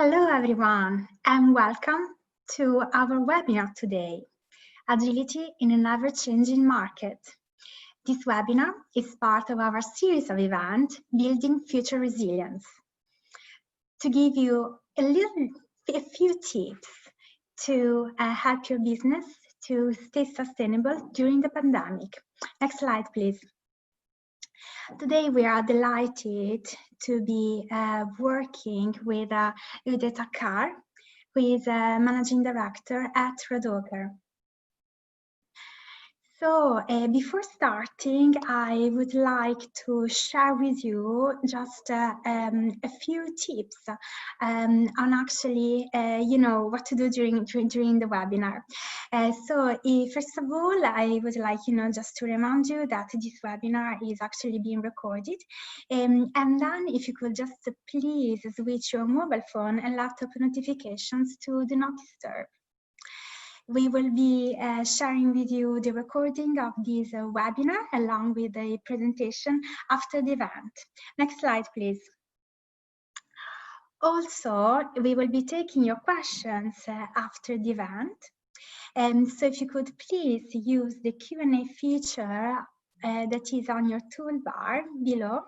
Hello everyone and welcome to our webinar today, Agility in an Ever-Changing Market. This webinar is part of our series of events, Building Future Resilience. To give you a few tips to help your business to stay sustainable during the pandemic. Next slide, please. Today, we are delighted to be working with Ude Thakkar, who is a Managing Director at Radoker. So before starting, I would like to share with you just a few tips on actually, what to do during the webinar. First of all, I would like, just to remind you that this webinar is actually being recorded. And then if you could just please switch your mobile phone and laptop notifications to Do Not Disturb. We will be sharing with you the recording of this webinar along with the presentation after the event. Next slide, please. Also, we will be taking your questions after the event. So if you could please use the Q&A feature that is on your toolbar below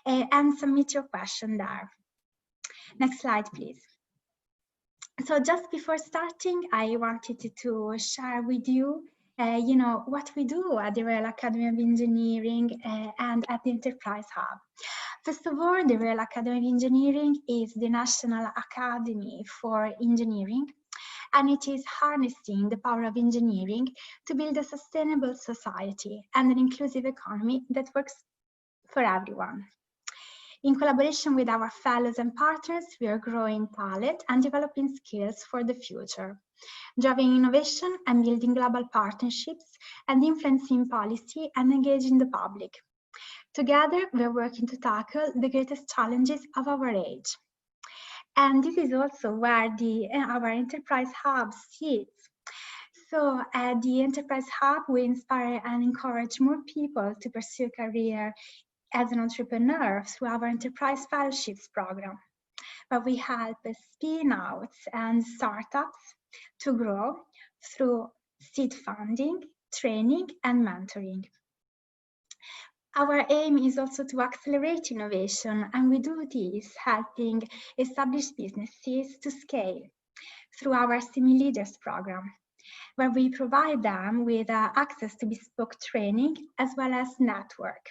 and submit your question there. Next slide, please. So just before starting, I wanted to share with you, what we do at the Royal Academy of Engineering and at the Enterprise Hub. First of all, the Royal Academy of Engineering is the National Academy for Engineering, and it is harnessing the power of engineering to build a sustainable society and an inclusive economy that works for everyone. In collaboration with our fellows and partners, we are growing talent and developing skills for the future, driving innovation and building global partnerships and influencing policy and engaging the public. Together, we are working to tackle the greatest challenges of our age. And this is also where our Enterprise Hub sits. So the Enterprise Hub will inspire and encourage more people to pursue a career as an entrepreneur through our Enterprise Fellowships program, where we help spin-outs and startups to grow through seed funding, training, and mentoring. Our aim is also to accelerate innovation, and we do this helping established businesses to scale through our SME Leaders program, where we provide them with access to bespoke training as well as network.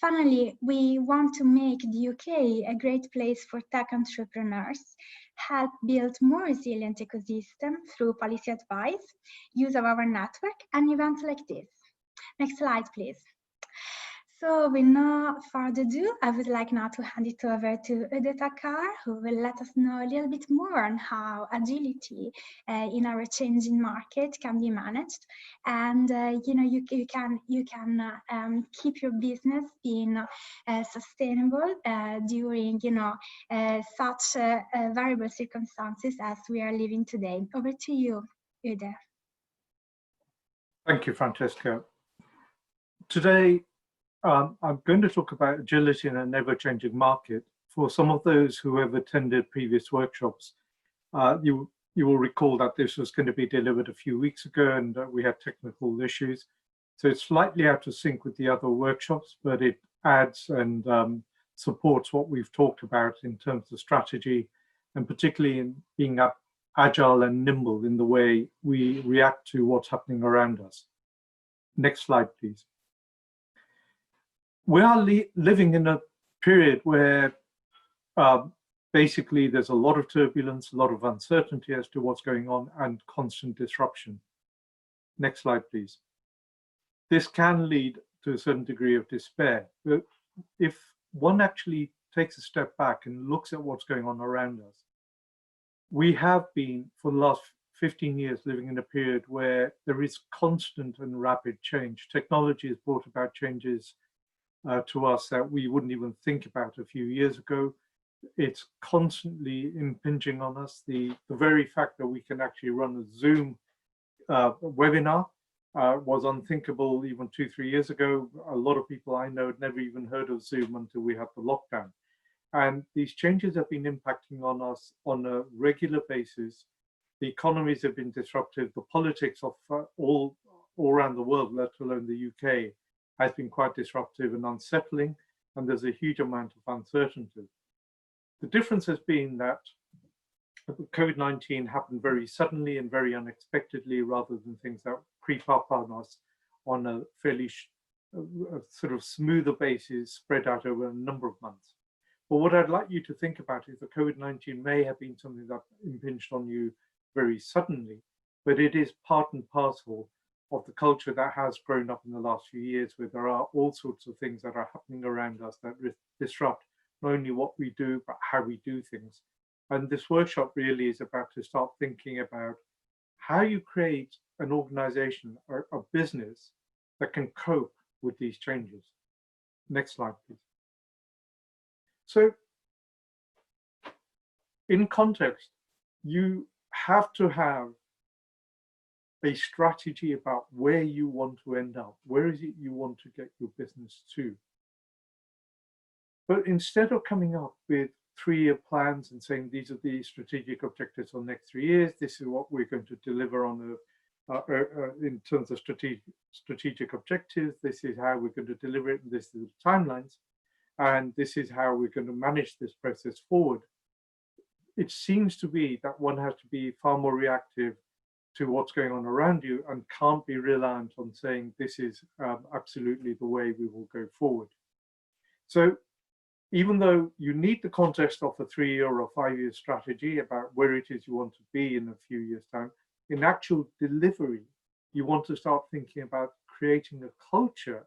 Finally, we want to make the UK a great place for tech entrepreneurs, help build more resilient ecosystem through policy advice, use of our network, and events like this. Next slide, please. So with no further ado, I would like now to hand it over to Ude Thakkar, who will let us know a little bit more on how agility in our changing market can be managed, and you can keep your business being sustainable during such variable circumstances as we are living today. Over to you, Ude. Thank you, Francesca. Today, I'm going to talk about agility in an ever-changing market. For some of those who have attended previous workshops, you will recall that this was going to be delivered a few weeks ago and we had technical issues. So it's slightly out of sync with the other workshops, but it adds and supports what we've talked about in terms of strategy, and particularly in being agile and nimble in the way we react to what's happening around us. Next slide, please. We are living in a period where basically there's a lot of turbulence, a lot of uncertainty as to what's going on, and constant disruption. Next slide, please. This can lead to a certain degree of despair. But if one actually takes a step back and looks at what's going on around us, we have been, for the last 15 years, living in a period where there is constant and rapid change. Technology has brought about changes to us that we wouldn't even think about a few years ago. It's constantly impinging on us. The very fact that we can actually run a Zoom webinar was unthinkable even 2-3 years ago. A lot of people I know had never even heard of Zoom until we had the lockdown. And these changes have been impacting on us on a regular basis. The economies have been disrupted. The politics of all around the world, let alone the UK, has been quite disruptive and unsettling, and there's a huge amount of uncertainty. The difference has been that COVID-19 happened very suddenly and very unexpectedly, rather than things that creep up on us on a fairly sort of smoother basis spread out over a number of months. But what I'd like you to think about is that COVID-19 may have been something that impinged on you very suddenly, but it is part and parcel of the culture that has grown up in the last few years, where there are all sorts of things that are happening around us that disrupt not only what we do, but how we do things. And this workshop really is about to start thinking about how you create an organization or a business that can cope with these changes. Next slide, please. So in context, you have to have a strategy about where you want to end up. Where is it you want to get your business to? But instead of coming up with 3-year plans and saying these are the strategic objectives for the next 3 years, this is what we're going to deliver on in terms of strategic objectives, this is how we're going to deliver it, and this is the timelines, and this is how we're going to manage this process forward. It seems to be that one has to be far more reactive to what's going on around you and can't be reliant on saying this is absolutely the way we will go forward. So even though you need the context of a 3-year or 5-year strategy about where it is you want to be in a few years' time, in actual delivery, you want to start thinking about creating a culture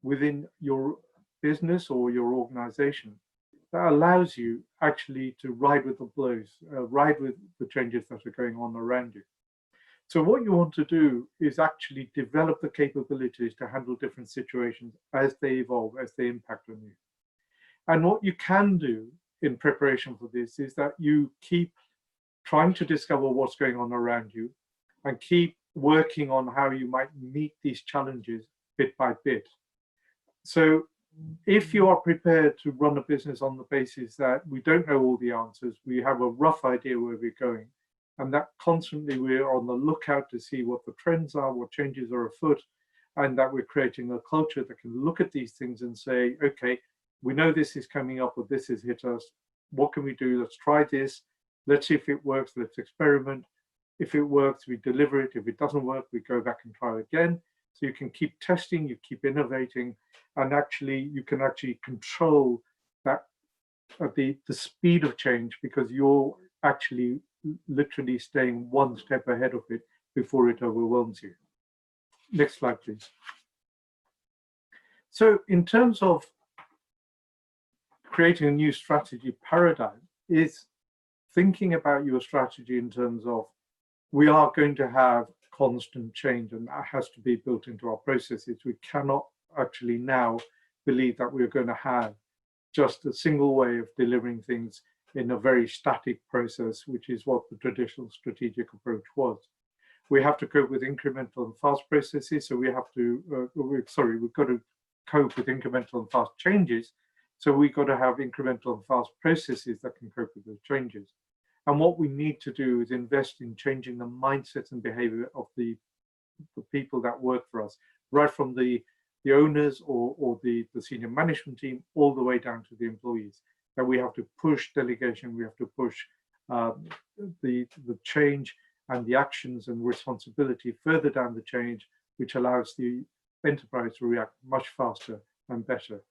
within your business or your organization that allows you actually to ride with the blows, ride with the changes that are going on around you. So what you want to do is actually develop the capabilities to handle different situations as they evolve, as they impact on you. And what you can do in preparation for this is that you keep trying to discover what's going on around you and keep working on how you might meet these challenges bit by bit. So if you are prepared to run a business on the basis that we don't know all the answers, we have a rough idea where we're going, and that constantly we're on the lookout to see what the trends are, what changes are afoot, and that we're creating a culture that can look at these things and say, okay, we know this is coming up or this has hit us. What can we do? Let's try this. Let's see if it works. Let's experiment. If it works, we deliver it. If it doesn't work, we go back and try again. So you can keep testing, you keep innovating, and actually you can actually control that the speed of change, because you're actually literally staying one step ahead of it before it overwhelms you. Next slide, please. So in terms of creating a new strategy paradigm, is thinking about your strategy in terms of we are going to have constant change, and that has to be built into our processes. We cannot actually now believe that we're going to have just a single way of delivering things in a very static process, which is what the traditional strategic approach was. We have to cope with incremental and fast processes, so we have to, we've got to cope with incremental and fast changes, so we've got to have incremental and fast processes that can cope with those changes. And what we need to do is invest in changing the mindsets and behavior of the people that work for us, right from the owners or the senior management team all the way down to the employees. That we have to push delegation, we have to push the change and the actions and responsibility further down the chain, which allows the enterprise to react much faster and better.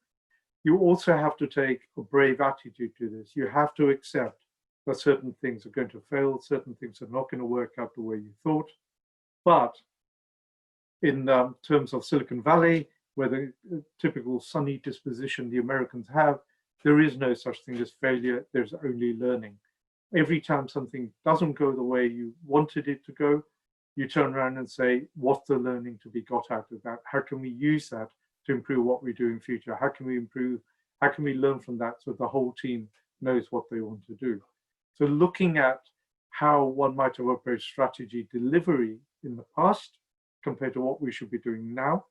You also have to take a brave attitude to this. You have to accept that certain things are going to fail, certain things are not going to work out the way you thought. But in terms of Silicon Valley, where the typical sunny disposition the Americans have, there is no such thing as failure, there's only learning. Every time something doesn't go the way you wanted it to go, you turn around and say, what's the learning to be got out of that? How can we use that to improve what we do in future? How can we improve, how can we learn from that so the whole team knows what they want to do? So looking at how one might have approached strategy delivery in the past compared to what we should be doing now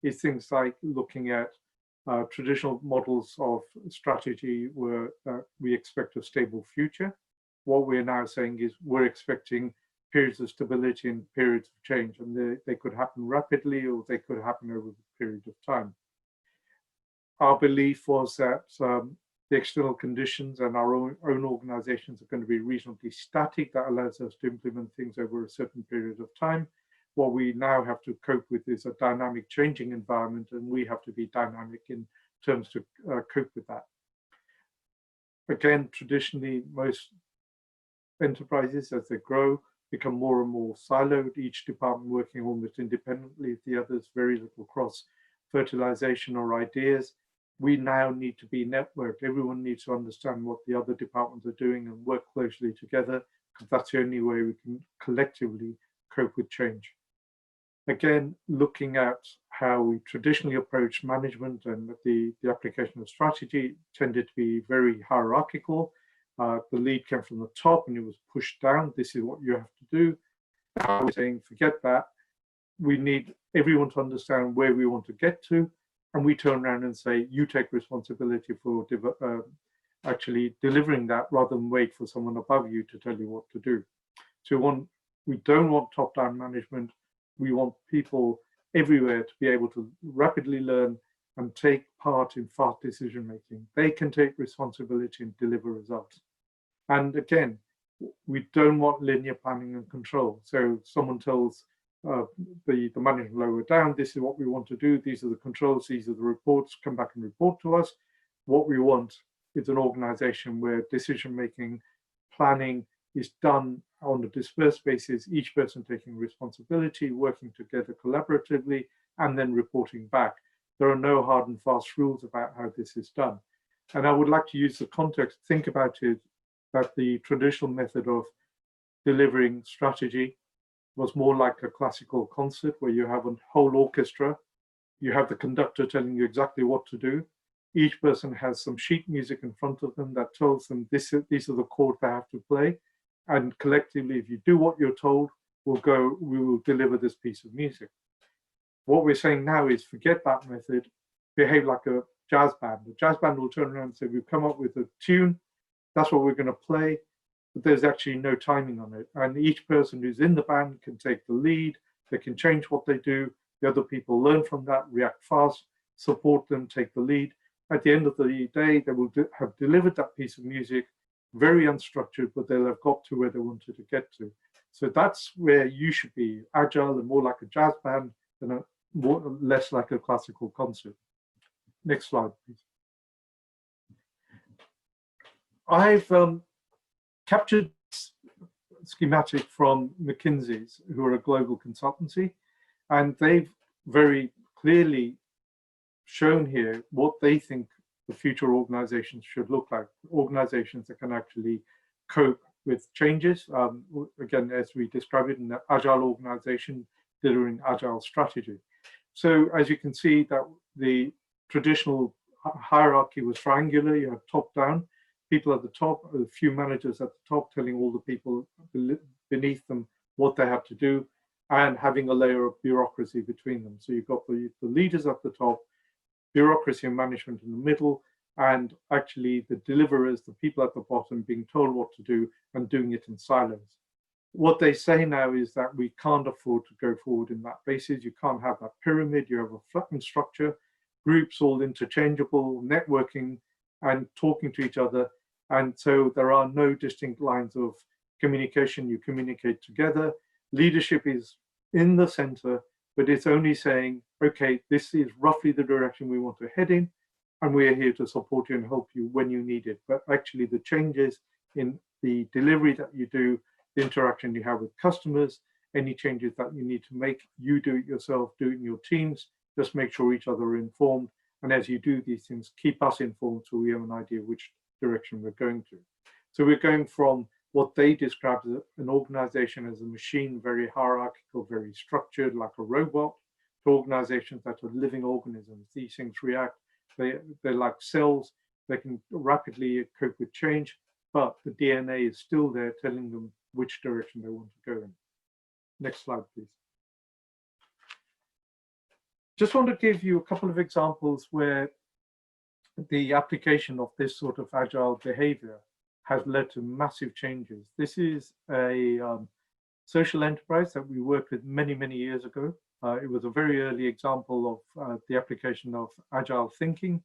is things like looking at Traditional models of strategy were we expect a stable future. What we're now saying is we're expecting periods of stability and periods of change, and they could happen rapidly or they could happen over a period of time. Our belief was that the external conditions and our own organizations are going to be reasonably static. That allows us to implement things over a certain period of time. What we now have to cope with is a dynamic changing environment, and we have to be dynamic in terms to cope with that. Again, traditionally, most enterprises, as they grow, become more and more siloed, each department working almost independently of the others, very little cross-fertilization or ideas. We now need to be networked. Everyone needs to understand what the other departments are doing and work closely together, because that's the only way we can collectively cope with change. Again, looking at how we traditionally approach management and the application of strategy tended to be very hierarchical. The lead came from the top and it was pushed down. This is what you have to do. Now we're saying, forget that. We need everyone to understand where we want to get to. And we turn around and say, you take responsibility for actually delivering that, rather than wait for someone above you to tell you what to do. So we don't want top-down management. We want people everywhere to be able to rapidly learn and take part in fast decision-making. They can take responsibility and deliver results. And again, we don't want linear planning and control. So someone tells the management lower down, this is what we want to do, these are the controls, these are the reports, come back and report to us. What we want is an organization where decision-making, planning is done on a dispersed basis, each person taking responsibility, working together collaboratively, and then reporting back. There are no hard and fast rules about how this is done. And I would like to use the context, think about it, that the traditional method of delivering strategy was more like a classical concert where you have a whole orchestra, you have the conductor telling you exactly what to do. Each person has some sheet music in front of them that tells them these are the chords they have to play. And collectively, if you do what you're told, we will deliver this piece of music. What we're saying now is forget that method, behave like a jazz band. The jazz band will turn around and say, we've come up with a tune, that's what we're going to play, but there's actually no timing on it. And each person who's in the band can take the lead, they can change what they do, the other people learn from that, react fast, support them, take the lead. At the end of the day, they will have delivered that piece of music, very unstructured, but they'll have got to where they wanted to get to. So that's where you should be, agile and more like a jazz band than less like a classical concert. Next slide, please. I've captured schematic from McKinsey's, who are a global consultancy, and they've very clearly shown here what they think the future organizations should look like, organizations that can actually cope with changes. Again, as we described it in the Agile organization, delivering Agile strategy. So as you can see, that the traditional hierarchy was triangular. You have top down, people at the top, a few managers at the top telling all the people beneath them what they have to do, and having a layer of bureaucracy between them. So you've got the leaders at the top, bureaucracy and management in the middle, and actually the deliverers, the people at the bottom, being told what to do and doing it in silence. What they say now is that we can't afford to go forward in that basis. You can't have that pyramid. You have a flattened structure, groups all interchangeable, networking and talking to each other. And so there are no distinct lines of communication. You communicate together. Leadership is in the center, but it's only saying, okay, this is roughly the direction we want to head in, and we're here to support you and help you when you need it. But actually the changes in the delivery that you do, the interaction you have with customers, any changes that you need to make, you do it yourself, do it in your teams, just make sure each other are informed. And as you do these things, keep us informed so we have an idea which direction we're going to. So we're going from what they describe as an organization as a machine, very hierarchical, very structured, like a robot, to organizations that are living organisms. These things react, they're like cells, they can rapidly cope with change, but the DNA is still there telling them which direction they want to go in. Next slide, please. Just want to give you a couple of examples where the application of this sort of agile behavior has led to massive changes. This is a social enterprise that we worked with many, many years ago. It was a very early example of the application of agile thinking.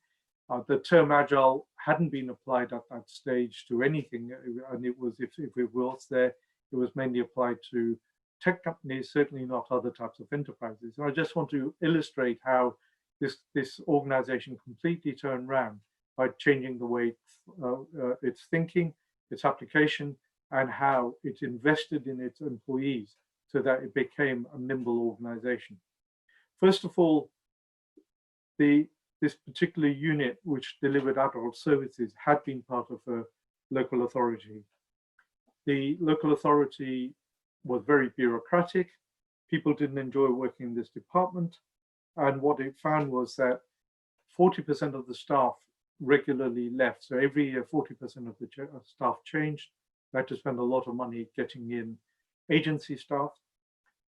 The term agile hadn't been applied at that stage to anything, and it was, if it was there, it was mainly applied to tech companies, certainly not other types of enterprises. And I just want to illustrate how this organization completely turned around by changing the way it's thinking, its application, and how it invested in its employees so that it became a nimble organization. First of all, this particular unit, which delivered adult services, had been part of a local authority. The local authority was very bureaucratic. People didn't enjoy working in this department. And what it found was that 40% of the staff regularly left. So every year, 40% of the staff changed. They had to spend a lot of money getting in agency staff.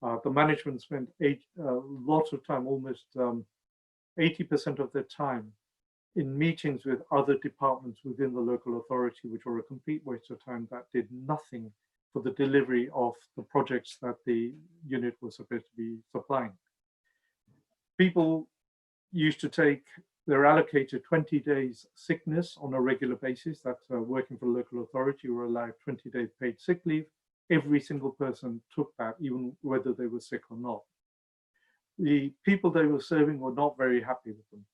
The management spent lots of time, almost 80% of their time, in meetings with other departments within the local authority, which were a complete waste of time that did nothing for the delivery of the projects that the unit was supposed to be supplying. People used to take their allocated 20 days sickness on a regular basis. That working for the local authority were allowed 20 days paid sick leave. Every single person took that, even whether they were sick or not. The people they were serving were not very happy with them.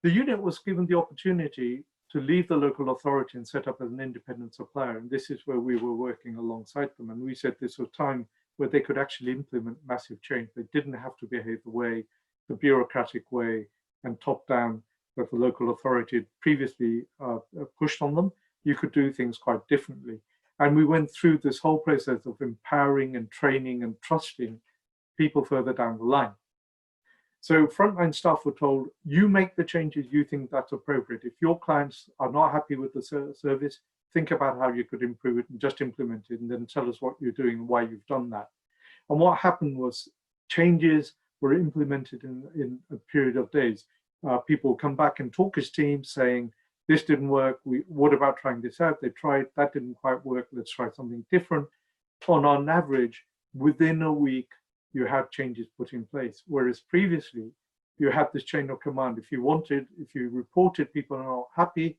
The unit was given the opportunity to leave the local authority and set up as an independent supplier. And this is where we were working alongside them. And we said this was time where they could actually implement massive change. They didn't have to behave the bureaucratic way and top down that the local authority had previously pushed on them. You could do things quite differently. And we went through this whole process of empowering and training and trusting people further down the line. So frontline staff were told, you make the changes you think that's appropriate. If your clients are not happy with the service, think about how you could improve it and just implement it, and then tell us what you're doing and why you've done that. And what happened was changes were implemented in a period of days. People come back and talk as teams saying, this didn't work, what about trying this out? They tried, that didn't quite work, let's try something different. On average, within a week, you had changes put in place. Whereas previously, you had this chain of command. If you reported people are not happy,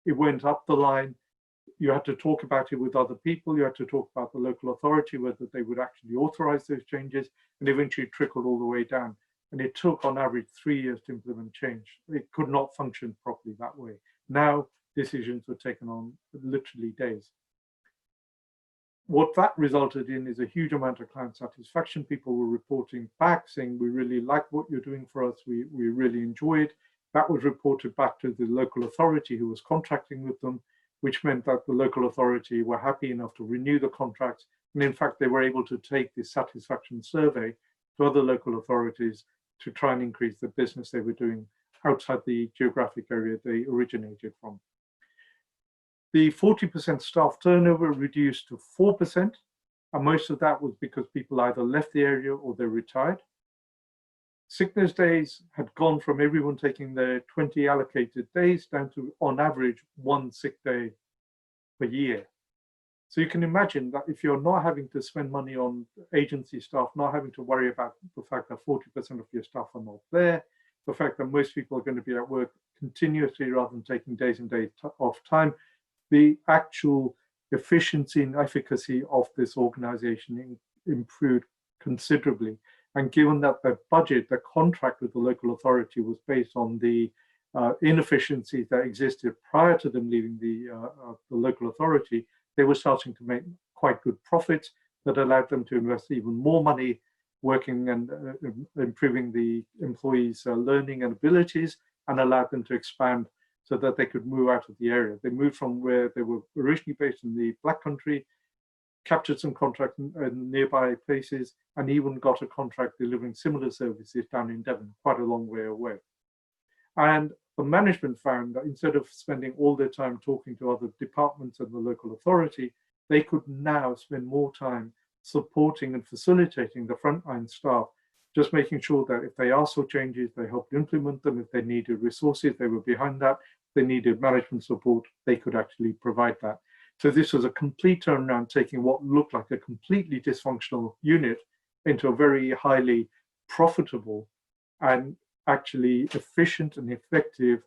it went up the line. You had to talk about it with other people. You had to talk about the local authority, whether they would actually authorize those changes, and eventually trickled all the way down. And it took on average 3 years to implement change. It could not function properly that way. Now, decisions were taken on literally days. What that resulted in is a huge amount of client satisfaction. People were reporting back saying, we really like what you're doing for us. We really enjoy it. That was reported back to the local authority who was contracting with them, which meant that the local authority were happy enough to renew the contracts. And in fact, they were able to take this satisfaction survey to other local authorities to try and increase the business they were doing outside the geographic area they originated from. The 40% staff turnover reduced to 4%, and most of that was because people either left the area or they retired. Sickness days had gone from everyone taking their 20 allocated days down to, on average, 1 sick day per year. So you can imagine that if you're not having to spend money on agency staff, not having to worry about the fact that 40% of your staff are not there, the fact that most people are going to be at work continuously rather than taking days and days off time, the actual efficiency and efficacy of this organization improved considerably. And given that the budget, the contract with the local authority was based on the inefficiencies that existed prior to them leaving the local authority, they were starting to make quite good profits that allowed them to invest even more money working and improving the employees' learning and abilities, and allowed them to expand so that they could move out of the area. They moved from where they were originally based in the Black Country, captured some contracts in nearby places, and even got a contract delivering similar services down in Devon, quite a long way away. And the management found that instead of spending all their time talking to other departments and the local authority, they could now spend more time supporting and facilitating the frontline staff just making sure that if they asked for changes, they helped implement them. If they needed resources, they were behind that. If they needed management support, they could actually provide that. So this was a complete turnaround, taking what looked like a completely dysfunctional unit into a very highly profitable and actually efficient and effective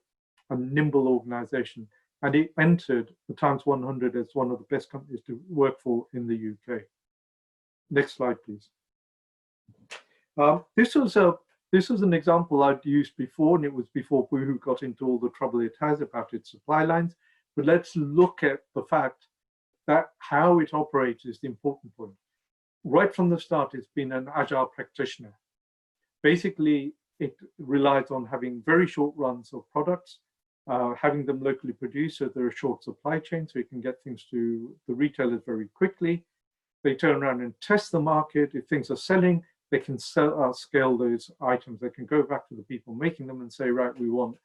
and nimble organization. And it entered the Times 100 as one of the best companies to work for in the UK. Next slide, please. This was an example I'd used before, and it was before Boohoo got into all the trouble it has about its supply lines. But let's look at the fact that how it operates is the important point. Right from the start, it's been an agile practitioner. Basically, it relies on having very short runs of products, having them locally produced so there are short supply chains so you can get things to the retailers very quickly. They turn around and test the market. If things are selling, they can scale those items. They can go back to the people making them and say, right, we want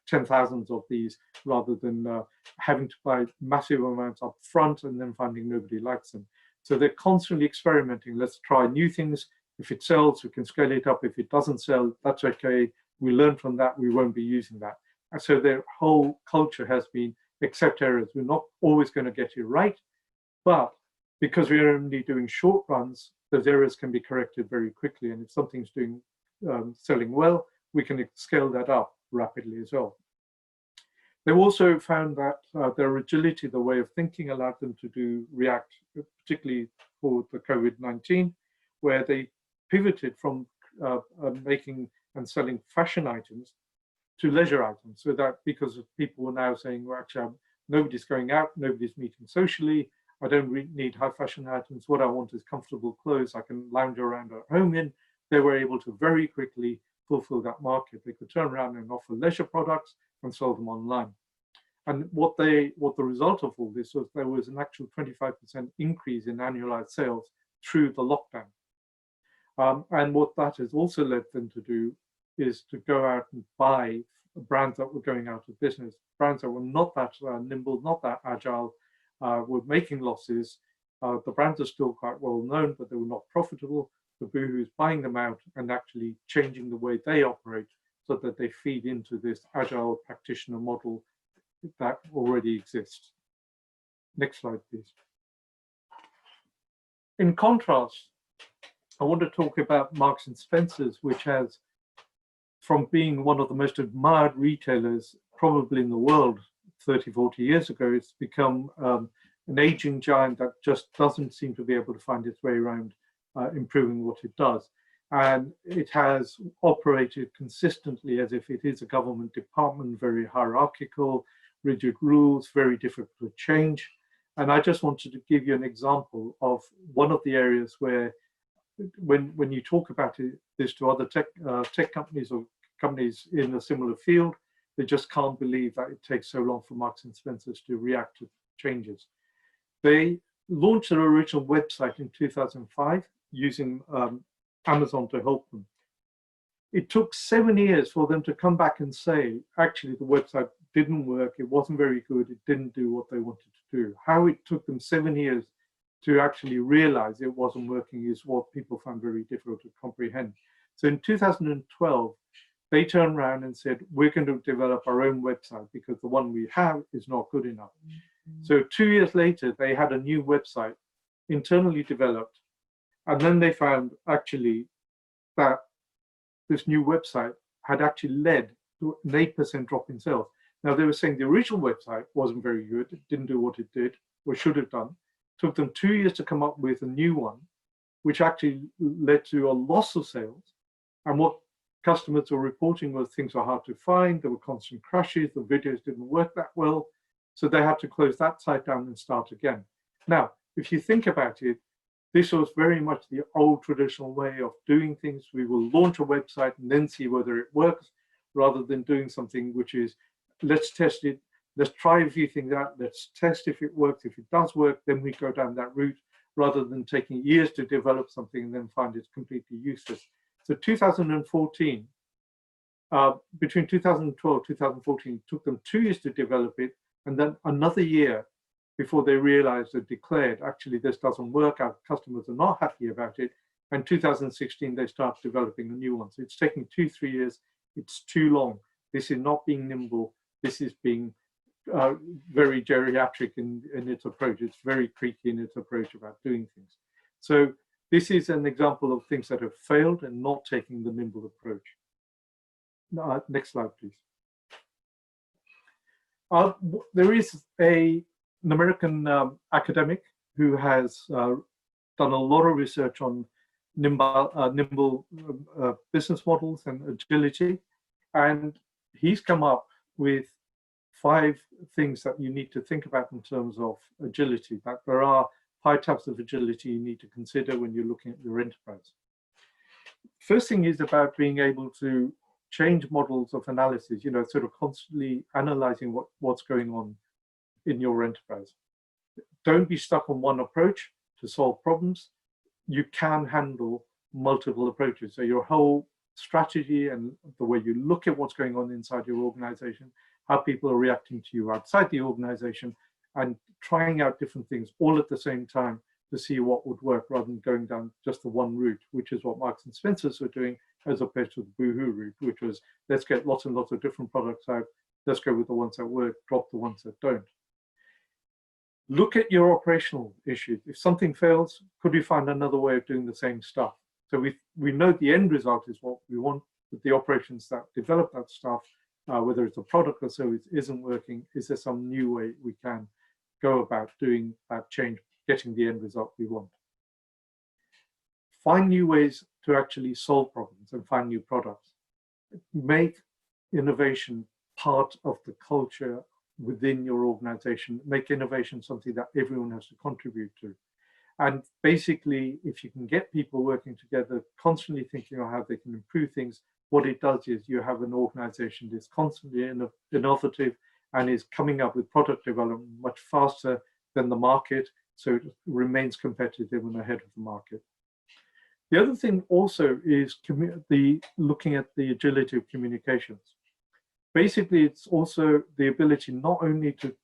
10,000 of these, rather than having to buy massive amounts up front and then finding nobody likes them. So they're constantly experimenting. Let's try new things. If it sells, we can scale it up. If it doesn't sell, that's okay. We learn from that. We won't be using that. And so their whole culture has been accept errors. We're not always going to get it right, but because we're only doing short runs, those errors can be corrected very quickly. And if something's doing selling well, we can scale that up rapidly as well. They've also found that their agility, the way of thinking, allowed them to react, particularly for the COVID-19, where they pivoted from making and selling fashion items to leisure items. So that because people were now saying, well, actually, nobody's going out, nobody's meeting socially, I don't need high fashion items. What I want is comfortable clothes I can lounge around at home in. They were able to very quickly fulfill that market. They could turn around and offer leisure products and sell them online. And what the result of all this was there was an actual 25% increase in annualized sales through the lockdown. And what that has also led them to do is to go out and buy brands that were going out of business, brands that were not that nimble, not that agile, were making losses. The brands are still quite well known, but they were not profitable. The Boohoo is buying them out and actually changing the way they operate so that they feed into this agile practitioner model that already exists. Next slide, please. In contrast, I want to talk about Marks and Spencer's, which has, from being one of the most admired retailers probably in the world 30, 40 years ago, it's become an aging giant that just doesn't seem to be able to find its way around improving what it does. And it has operated consistently as if it is a government department, very hierarchical, rigid rules, very difficult to change. And I just wanted to give you an example of one of the areas where, when you talk about this to other tech companies or companies in a similar field, they just can't believe that it takes so long for Marks and Spencer's to react to changes. They launched their original website in 2005 using Amazon to help them. It took 7 years for them to come back and say, actually, the website didn't work, it wasn't very good, it didn't do what they wanted to do. How it took them 7 years to actually realize it wasn't working is what people found very difficult to comprehend. So in 2012, they turned around and said, we're going to develop our own website because the one we have is not good enough. So 2 years later, they had a new website internally developed. And then they found actually that this new website had actually led to an 8% drop in sales. Now, they were saying the original website wasn't very good, it didn't do what it did or should have done. It took them 2 years to come up with a new one, which actually led to a loss of sales. And what customers were reporting was things were hard to find, there were constant crashes, the videos didn't work that well. So they had to close that site down and start again. Now, if you think about it, this was very much the old traditional way of doing things. We will launch a website and then see whether it works, rather than doing something which is, let's test it, let's try a few things out, let's test if it works. If it does work, then we go down that route, rather than taking years to develop something and then find it's completely useless. So 2014, between 2012 and 2014, it took them 2 years to develop it, and then another year before they realized and declared, actually, this doesn't work, our customers are not happy about it, And 2016, they start developing a new one. So it's taking 2-3 years. It's too long. This is not being nimble. This is being very geriatric in its approach. It's very creaky in its approach about doing things. So this is an example of things that have failed and not taking the nimble approach. Next slide, please. There is an American academic who has done a lot of research on nimble business models and agility, and he's come up with 5 things that you need to think about in terms of agility. That there are 5 types of agility you need to consider when you're looking at your enterprise. First thing is about being able to change models of analysis, sort of constantly analyzing what's going on in your enterprise. Don't be stuck on one approach to solve problems. You can handle multiple approaches. So your whole strategy and the way you look at what's going on inside your organization, how people are reacting to you outside the organization, and trying out different things all at the same time to see what would work rather than going down just the one route, which is what Marks and Spencer's were doing, as opposed to the boohoo route, which was let's get lots and lots of different products out. Let's go with the ones that work, drop the ones that don't. Look at your operational issues. If something fails, could we find another way of doing the same stuff? So we know the end result is what we want, but the operations that develop that stuff, whether it's a product or service, isn't working. Is there some new way we can go about doing that change, getting the end result we want? Find new ways to actually solve problems and find new products. Make innovation part of the culture within your organization. Make innovation something that everyone has to contribute to. And basically, if you can get people working together, constantly thinking on how they can improve things, what it does is you have an organization that's constantly innovative and is coming up with product development much faster than the market, so it remains competitive and ahead of the market. The other thing also is looking at the agility of communications. Basically, it's also the ability not only to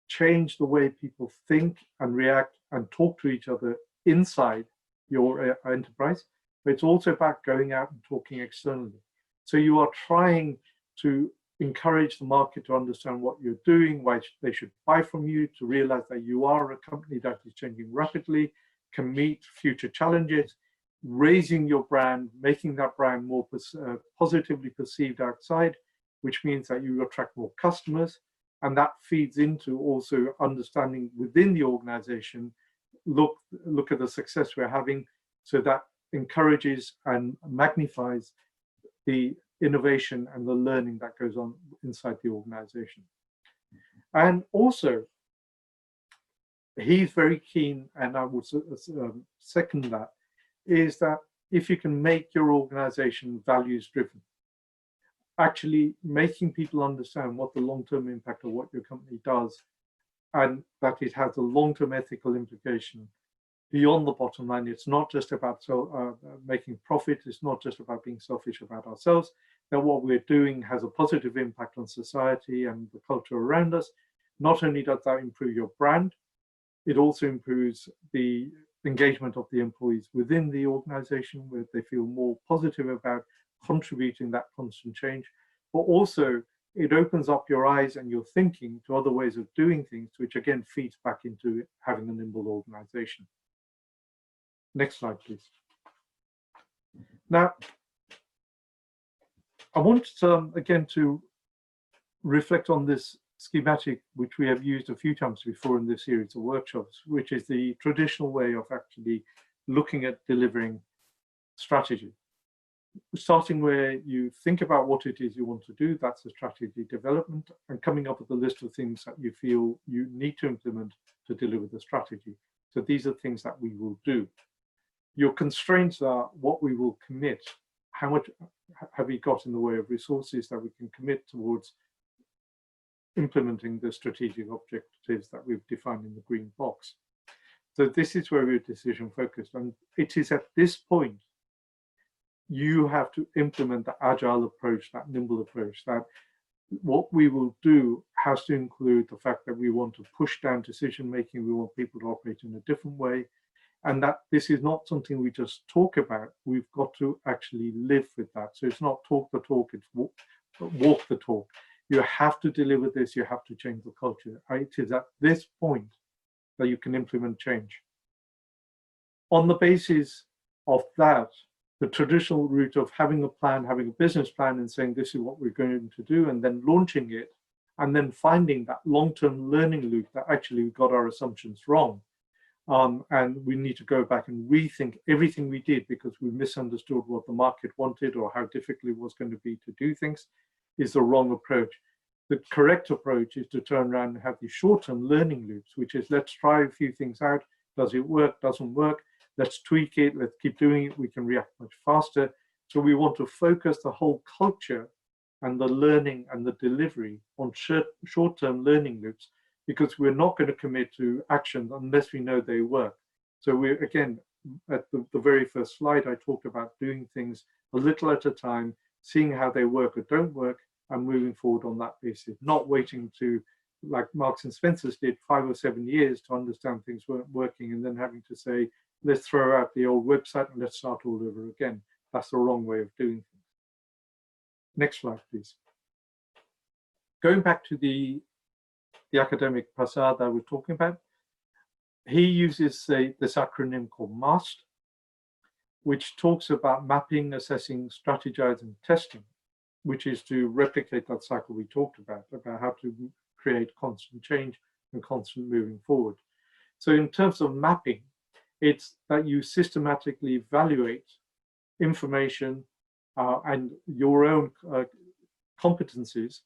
change the way people think and react and talk to each other inside your enterprise, but it's also about going out and talking externally. So you are trying to encourage the market to understand what you're doing, why they should buy from you, to realize that you are a company that is changing rapidly, can meet future challenges, raising your brand, making that brand more positively perceived outside, which means that you attract more customers. And that feeds into also understanding within the organization, look at the success we're having, so that encourages and magnifies the innovation and the learning that goes on inside the organization. And also, he's very keen, and I would second that, is that if you can make your organization values driven, actually making people understand what the long-term impact of what your company does, and that it has a long-term ethical implication beyond the bottom line. It's not just about making profit. It's not just about being selfish about ourselves. That what we're doing has a positive impact on society and the culture around us. Not only does that improve your brand, it also improves the engagement of the employees within the organization, where they feel more positive about contributing that constant change. But also, it opens up your eyes and your thinking to other ways of doing things, which again feeds back into having a nimble organization. Next slide, please. Now, I want again to reflect on this schematic, which we have used a few times before in this series of workshops, which is the traditional way of actually looking at delivering strategy. Starting where you think about what it is you want to do, that's the strategy development, and coming up with a list of things that you feel you need to implement to deliver the strategy. So these are things that we will do. Your constraints are what we will commit. How much have we got in the way of resources that we can commit towards implementing the strategic objectives that we've defined in the green box? So this is where we're decision focused, and it is at this point you have to implement the agile approach, that nimble approach. That what we will do has to include the fact that we want to push down decision making. We want people to operate in a different way. and that this is not something we just talk about. We've got to actually live with that. So it's not talk the talk, it's walk the talk. You have to deliver this, you have to change the culture. It is at this point that you can implement change. On the basis of that, the traditional route of having a plan, having a business plan and saying this is what we're going to do, and then launching it, and then finding that long-term learning loop that actually we got our assumptions wrong. And we need to go back and rethink everything we did because we misunderstood what the market wanted or how difficult it was going to be to do things, is the wrong approach. The correct approach is to turn around and have these short-term learning loops, which is let's try a few things out. Does it work? Doesn't work? Let's tweak it. Let's keep doing it. We can react much faster. So we want to focus the whole culture and the learning and the delivery on short-term learning loops, because we're not going to commit to actions unless we know they work. So we're, again, at the very first slide, I talked about doing things a little at a time, seeing how they work or don't work, and moving forward on that basis, not waiting to, like Marks and Spencer's did, 5 or 7 years to understand things weren't working and then having to say, let's throw out the old website and let's start all over again. That's the wrong way of doing things. Next slide, please. Going back to the academic Prasad I was talking about, he uses this acronym called MAST, which talks about mapping, assessing, strategizing, testing, which is to replicate that cycle we talked about how to create constant change and constant moving forward. So in terms of mapping, it's that you systematically evaluate information and your own competencies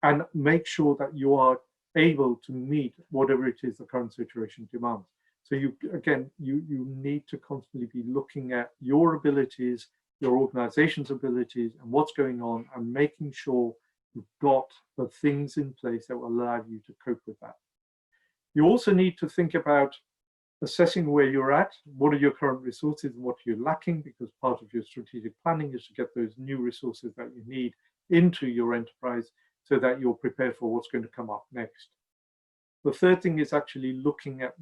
and make sure that you are able to meet whatever it is the current situation demands. So you need to constantly be looking at your abilities, your organization's abilities, and what's going on, and making sure you've got the things in place that will allow you to cope with that. You also need to think about assessing where you're at, what are your current resources and what you're lacking, because part of your strategic planning is to get those new resources that you need into your enterprise so that you're prepared for what's going to come up next. The third thing is actually looking at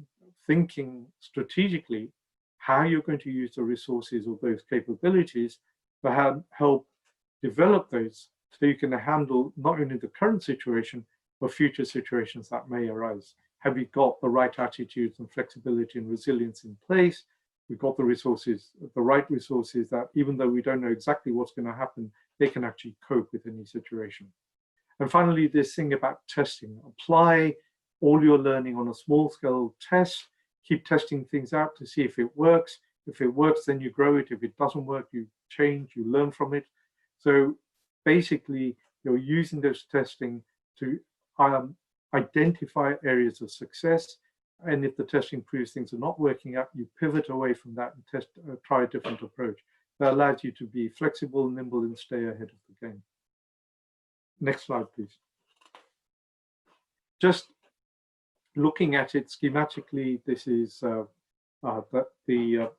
thinking strategically how you're going to use the resources or those capabilities to help develop those so you can handle not only the current situation, but future situations that may arise. Have you got the right attitudes and flexibility and resilience in place? We've got the resources, the right resources that even though we don't know exactly what's going to happen, they can actually cope with any situation. And finally, this thing about testing. Apply all your learning on a small scale test. Keep testing things out to see if it works. If it works, then you grow it. If it doesn't work, you change, you learn from it. So basically, you're using those testing to identify areas of success. And if the testing proves things are not working out, you pivot away from that and try a different approach. That allows you to be flexible, nimble, and stay ahead of the game. Next slide, please. Just looking at it schematically, this is the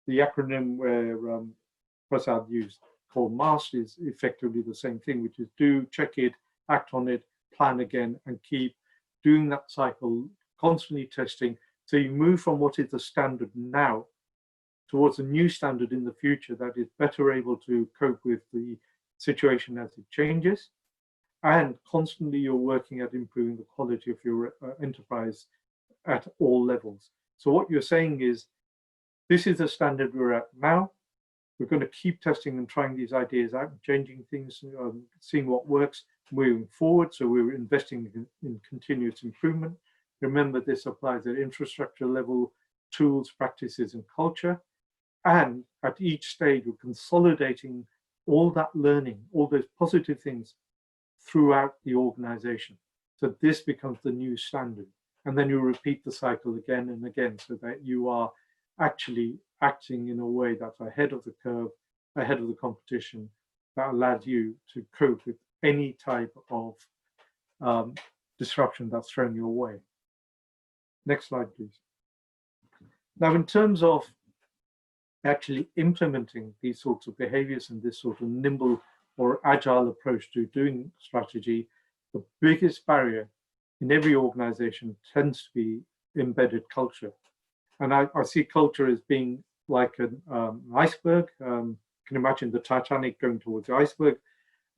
acronym where Prasad used, called MAST, is effectively the same thing, which is do, check it, act on it, plan again, and keep doing that cycle, constantly testing. So you move from what is the standard now towards a new standard in the future that is better able to cope with the situation as it changes. And constantly you're working at improving the quality of your enterprise at all levels. So what you're saying is, this is the standard we're at now. We're going to keep testing and trying these ideas out, changing things, seeing what works, moving forward. So we're investing in continuous improvement. Remember, this applies at infrastructure level, tools, practices, and culture. And at each stage, we're consolidating all that learning, all those positive things throughout the organization. So this becomes the new standard. And then you repeat the cycle again and again so that you are actually acting in a way that's ahead of the curve, ahead of the competition, that allows you to cope with any type of disruption that's thrown your way. Next slide, please. Now, in terms of actually implementing these sorts of behaviors and this sort of nimble or agile approach to doing strategy, the biggest barrier in every organization tends to be embedded culture. And I see culture as being like an iceberg. You can imagine the Titanic going towards the iceberg.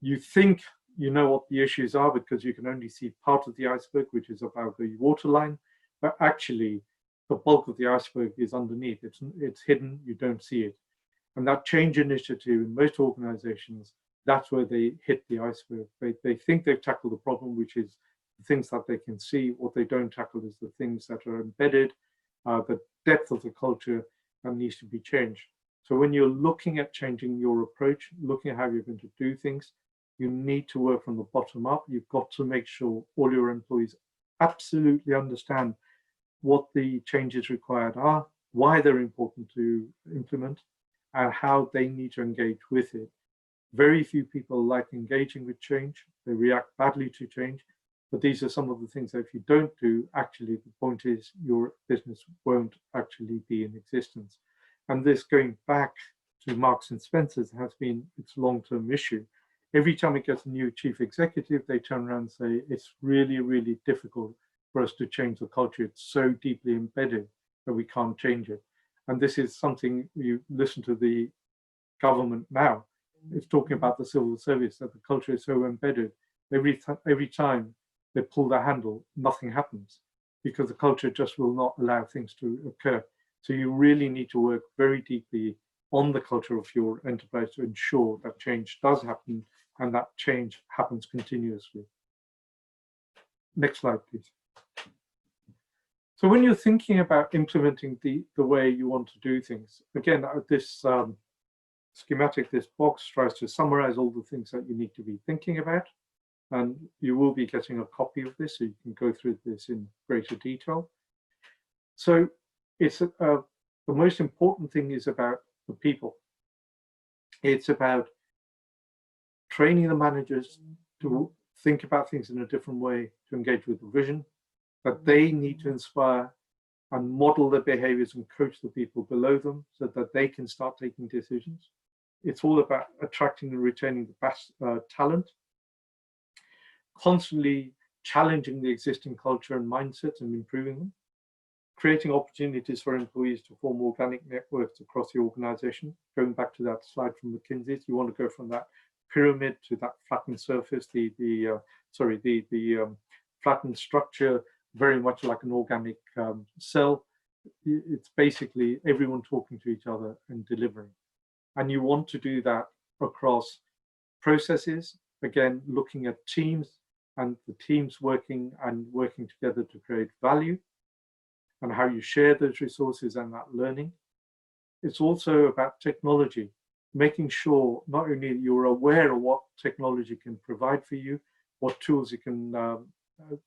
You think you know what the issues are because you can only see part of the iceberg, which is about the waterline, but actually the bulk of the iceberg is underneath. It's hidden, you don't see it. And that change initiative in most organizations, that's where they hit the iceberg. They think they've tackled the problem, which is the things that they can see. What they don't tackle is the things that are embedded, the depth of the culture that needs to be changed. So when you're looking at changing your approach, looking at how you're going to do things, you need to work from the bottom up. You've got to make sure all your employees absolutely understand what the changes required are, why they're important to implement, and how they need to engage with it. Very few people like engaging with change. They react badly to change. But these are some of the things that if you don't do, actually, the point is your business won't actually be in existence. And this, going back to Marks and Spencer's, has been its long-term issue. Every time it gets a new chief executive, they turn around and say, it's really, really difficult for us to change the culture. It's so deeply embedded that we can't change it. And this is something, you listen to the government now, it's talking about the civil service, that the culture is so embedded. Every time they pull the handle, nothing happens because the culture just will not allow things to occur. So you really need to work very deeply on the culture of your enterprise to ensure that change does happen and that change happens continuously. Next slide, please. So when you're thinking about implementing the way you want to do things, again, this schematic, this box tries to summarize all the things that you need to be thinking about. And you will be getting a copy of this, so you can go through this in greater detail. So it's the most important thing is about the people. It's about training the managers to think about things in a different way, to engage with the vision, that they need to inspire and model their behaviors and coach the people below them so that they can start taking decisions. It's all about attracting and retaining the best talent, constantly challenging the existing culture and mindsets and improving them, creating opportunities for employees to form organic networks across the organization. Going back to that slide from McKinsey, you want to go from that pyramid to that flattened surface, the flattened structure, very much like an organic cell. It's basically everyone talking to each other and delivering. And you want to do that across processes, again, looking at teams and the teams working together to create value and how you share those resources and that learning. It's also about technology, making sure not only you're aware of what technology can provide for you, what tools you can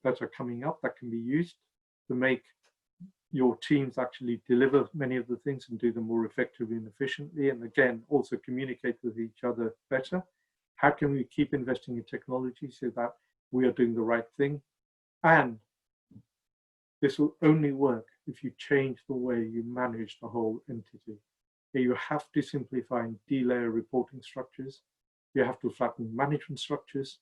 that are coming up that can be used to make your teams actually deliver many of the things and do them more effectively and efficiently. And again, also communicate with each other better. How can we keep investing in technology so that we are doing the right thing? And this will only work if you change the way you manage the whole entity. You have to simplify and delayer reporting structures. You have to flatten management structures.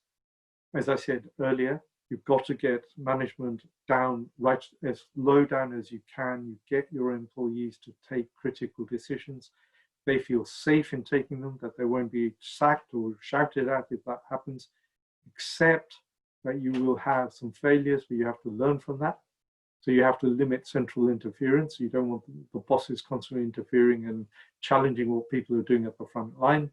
As I said earlier, you've got to get management down, right as low down as you can. You get your employees to take critical decisions. They feel safe in taking them, that they won't be sacked or shouted at if that happens, except that you will have some failures, but you have to learn from that. So you have to limit central interference. You don't want the bosses constantly interfering and challenging what people are doing at the front line.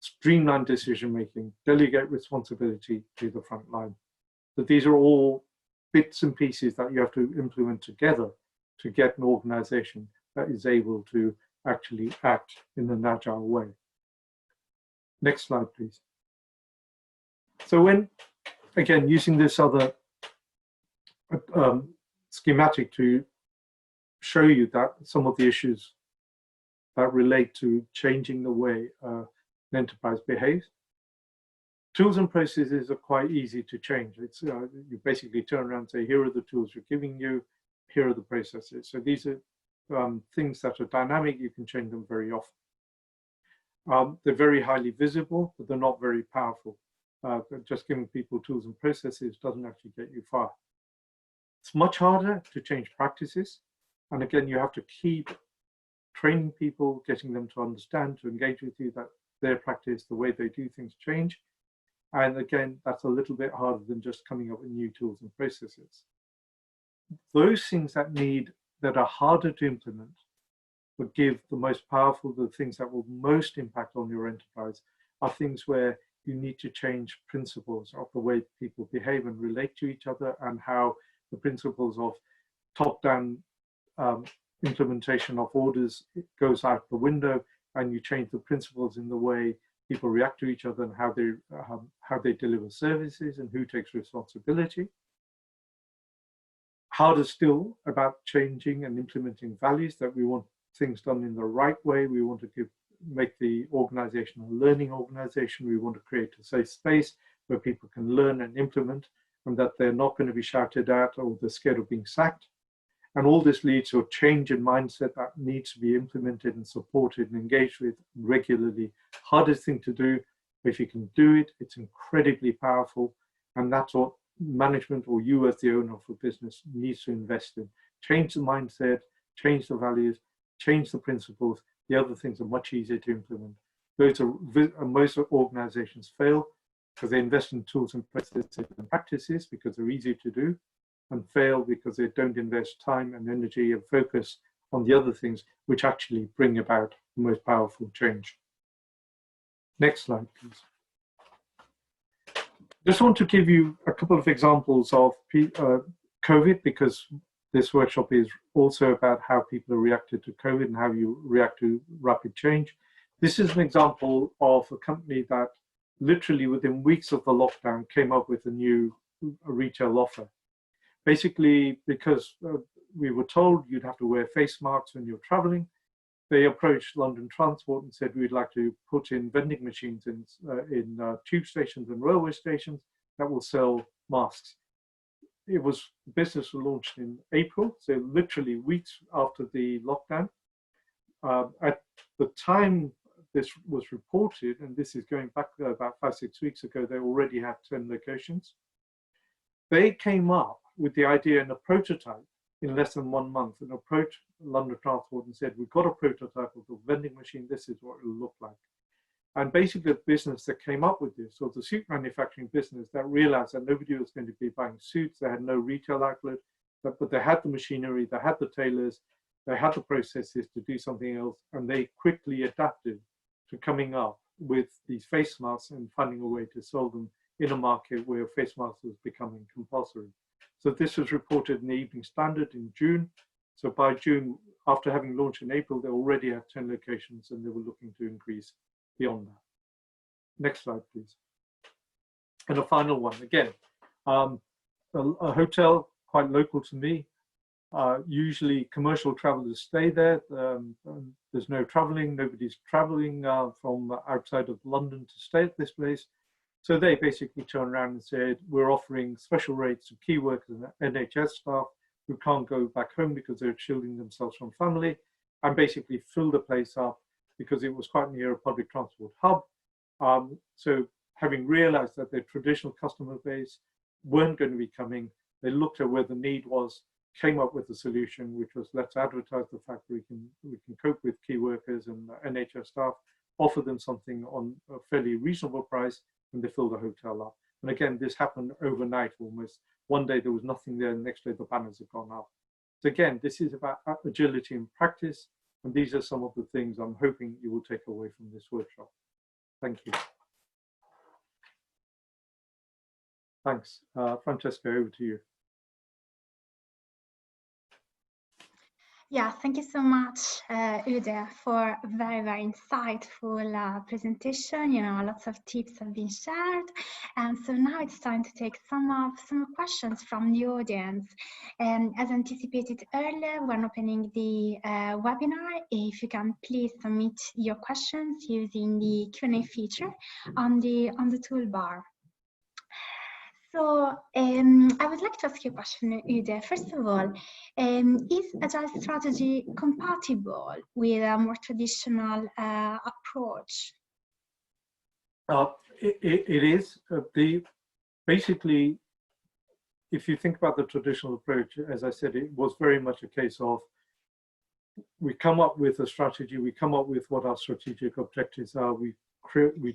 Streamline decision-making, delegate responsibility to the front line. But these are all bits and pieces that you have to implement together to get an organization that is able to actually act in an agile way. Next slide, please. So when, again, using this other schematic to show you that some of the issues that relate to changing the way an enterprise behaves, tools and processes are quite easy to change. It's you basically turn around and say, here are the tools we're giving you, here are the processes. So these are things that are dynamic. You can change them very often. They're very highly visible, but they're not very powerful. Just giving people tools and processes doesn't actually get you far. It's much harder to change practices. And again, you have to keep training people, getting them to understand, to engage with you, that their practice, the way they do things change. And again, that's a little bit harder than just coming up with new tools and processes. Those things that are harder to implement, but give the most powerful, the things that will most impact on your enterprise, are things where you need to change principles of the way people behave and relate to each other, and how the principles of top-down implementation of orders goes out the window, and you change the principles in the way people react to each other and how they deliver services and who takes responsibility. Harder still about changing and implementing values, that we want things done in the right way. We want to make the organization a learning organization. We want to create a safe space where people can learn and implement, and that they're not going to be shouted at or they're scared of being sacked. And all this leads to a change in mindset that needs to be implemented and supported and engaged with regularly. Hardest thing to do, but if you can do it, it's incredibly powerful. And that's what management, or you as the owner of a business, needs to invest in. Change the mindset, change the values, change the principles. The other things are much easier to implement. Those are, most organizations fail because they invest in tools and processes and practices because they're easy to do, and fail because they don't invest time and energy and focus on the other things which actually bring about the most powerful change. Next slide, please. Just want to give you a couple of examples of COVID, because this workshop is also about how people have reacted to COVID and how you react to rapid change. This is an example of a company that literally within weeks of the lockdown came up with a new retail offer. Basically, because we were told you'd have to wear face masks when you're traveling, they approached London Transport and said, we'd like to put in vending machines in tube stations and railway stations that will sell masks. Business was launched in April, so literally weeks after the lockdown. At the time this was reported, and this is going back about 5-6 weeks ago, they already had 10 locations. They came up with the idea and a prototype in less than 1 month, and approached London Transport and said, we've got a prototype of the vending machine, this is what it will look like. And basically the business that came up with this was the suit manufacturing business that realized that nobody was going to be buying suits. They had no retail outlet, but they had the machinery, they had the tailors, they had the processes to do something else, and they quickly adapted to coming up with these face masks and finding a way to sell them in a market where face masks was becoming compulsory. So this was reported in the Evening Standard in June. So by June, after having launched in April, they already had 10 locations and they were looking to increase beyond that. Next slide, please. And a final one, again, a hotel quite local to me. Usually commercial travelers stay there. There's no traveling, nobody's traveling from outside of London to stay at this place. So they basically turned around and said, we're offering special rates to key workers and NHS staff who can't go back home because they're shielding themselves from family, and basically fill the place up because it was quite near a public transport hub. So having realized that their traditional customer base weren't going to be coming, they looked at where the need was, came up with a solution, which was, let's advertise the fact that we can cope with key workers and NHS staff, offer them something on a fairly reasonable price, and they fill the hotel up. And again, this happened overnight almost. One day there was nothing there, and the next day the banners had gone up. So again, this is about agility in practice, and these are some of the things I'm hoping you will take away from this workshop. Thank you. Thanks. Francesca, over to you. Yeah, thank you so much, Ude, for a very, very insightful presentation. You know, lots of tips have been shared. And so now it's time to take some questions from the audience. And as anticipated earlier, when opening the webinar, if you can please submit your questions using the Q&A feature on the toolbar. So I would like to ask you a question, Ude. First of all, is Agile strategy compatible with a more traditional approach? It is. Basically, if you think about the traditional approach, as I said, it was very much a case of we come up with a strategy, we come up with what our strategic objectives are, we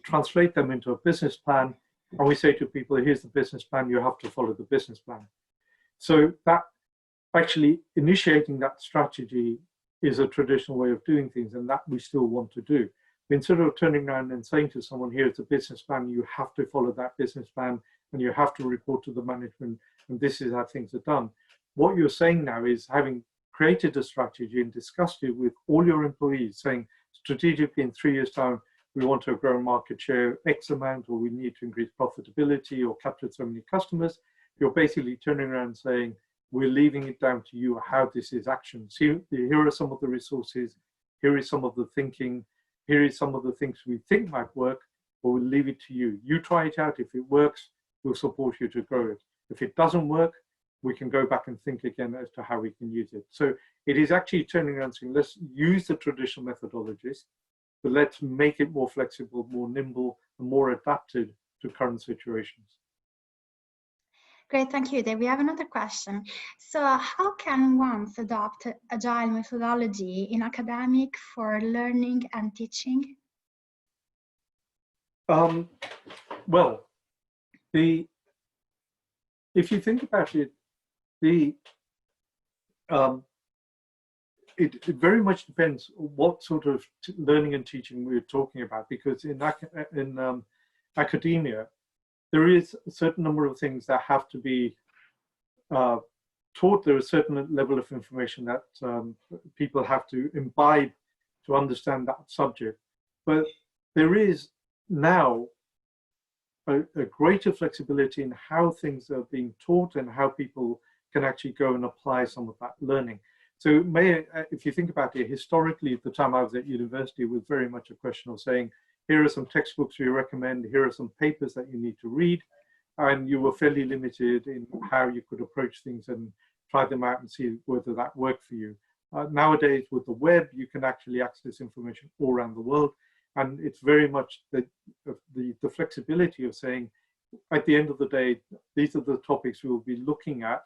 translate them into a business plan, and we say to people, here's the business plan, you have to follow the business plan. So that actually initiating that strategy is a traditional way of doing things, and that we still want to do. Instead of turning around and saying to someone, here's a business plan, you have to follow that business plan, and you have to report to the management, and this is how things are done. What you're saying now is, having created a strategy and discussed it with all your employees, saying strategically in 3 years' time, we want to grow market share X amount, or we need to increase profitability or capture so many customers. You're basically turning around and saying, we're leaving it down to you how this is actioned. So here are some of the resources, here is some of the thinking, here is some of the things we think might work, but we'll leave it to you. You try it out. If it works, we'll support you to grow it. If it doesn't work, we can go back and think again as to how we can use it. So it is actually turning around and saying, let's use the traditional methodologies, but let's make it more flexible, more nimble, and more adapted to current situations. Great, thank you, Dave. We have another question. So how can one adopt Agile methodology in academic for learning and teaching? Well, if you think about it, it very much depends what sort of learning and teaching we're talking about, because in academia, there is a certain number of things that have to be taught. There is a certain level of information that people have to imbibe to understand that subject. But there is now a greater flexibility in how things are being taught and how people can actually go and apply some of that learning. So if you think about it, historically, at the time I was at university, it was very much a question of saying, here are some textbooks we recommend, here are some papers that you need to read, and you were fairly limited in how you could approach things and try them out and see whether that worked for you. Nowadays, with the web, you can actually access information all around the world, and it's very much the flexibility of saying, at the end of the day, these are the topics we will be looking at.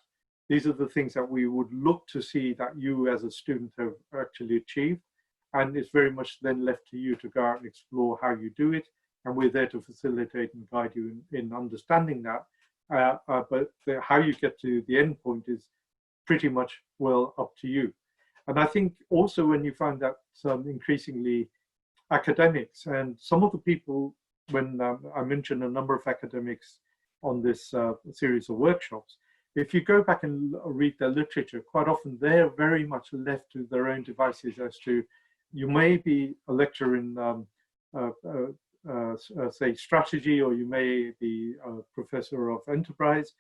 These are the things that we would look to see that you as a student have actually achieved. And it's very much then left to you to go out and explore how you do it. And we're there to facilitate and guide you in understanding that. But how you get to the end point is pretty much, well, up to you. And I think also when you find that increasingly academics and some of the people, when I mentioned a number of academics on this series of workshops, if you go back and read their literature, quite often they're very much left to their own devices as to, you may be a lecturer in, say, strategy, or you may be a professor of enterprise,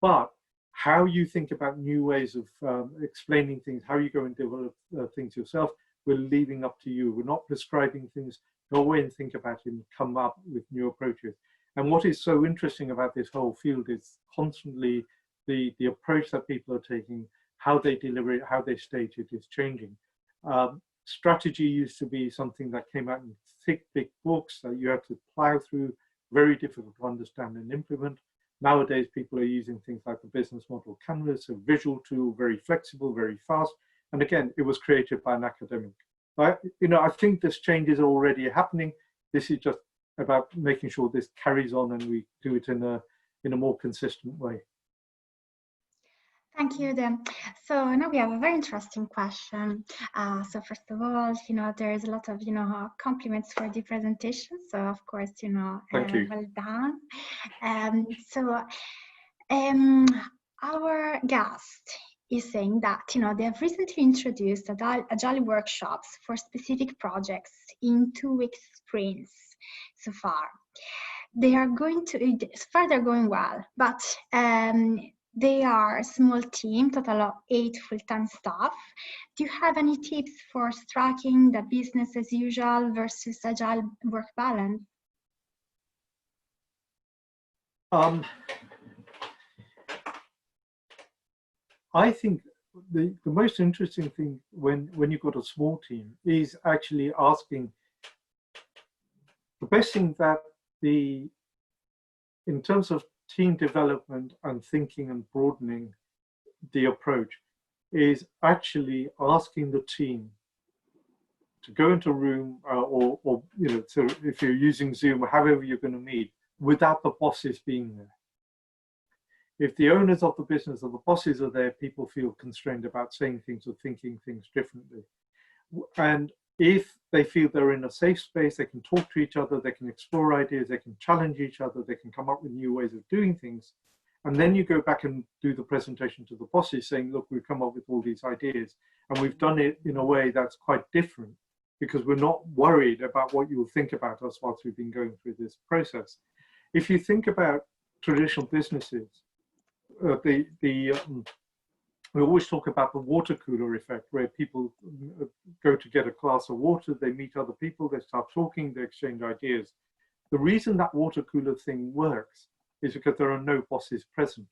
but how you think about new ways of explaining things, how you go and develop things yourself, we're leaving up to you. We're not prescribing things. Go away and think about it and come up with new approaches. And what is so interesting about this whole field is constantly the approach that people are taking, how they deliver it, how they state it is changing. Strategy used to be something that came out in thick, big books that you had to plow through, very difficult to understand and implement. Nowadays, people are using things like the business model canvas, a visual tool, very flexible, very fast. And again, it was created by an academic. But, I think this change is already happening. This is just about making sure this carries on and we do it in a more consistent way. Thank you, Dan. So now we have a very interesting question. So first of all, there is a lot of, compliments for the presentation. So of course, Thank you. Well done. Our guest is saying that, they have recently introduced Agile workshops for specific projects in 2-week sprints so far. They're going well, but they are a small team, total of 8 full-time staff. Do you have any tips for striking the business as usual versus Agile work balance? I think the most interesting thing when you've got a small team is actually asking the best thing that in terms of team development and thinking and broadening the approach, is actually asking the team to go into a room or you know, so if you're using Zoom or however you're going to meet, without the bosses being there. If the owners of the business or the bosses are there, people feel constrained about saying things or thinking things differently. And if they feel they're in a safe space, they can talk to each other, they can explore ideas, they can challenge each other, they can come up with new ways of doing things. And then you go back and do the presentation to the bosses saying, look, we've come up with all these ideas and we've done it in a way that's quite different because we're not worried about what you will think about us whilst we've been going through this process. If you think about traditional businesses, we always talk about the water cooler effect, where people go to get a glass of water, they meet other people, they start talking, they exchange ideas. The reason that water cooler thing works is because there are no bosses present.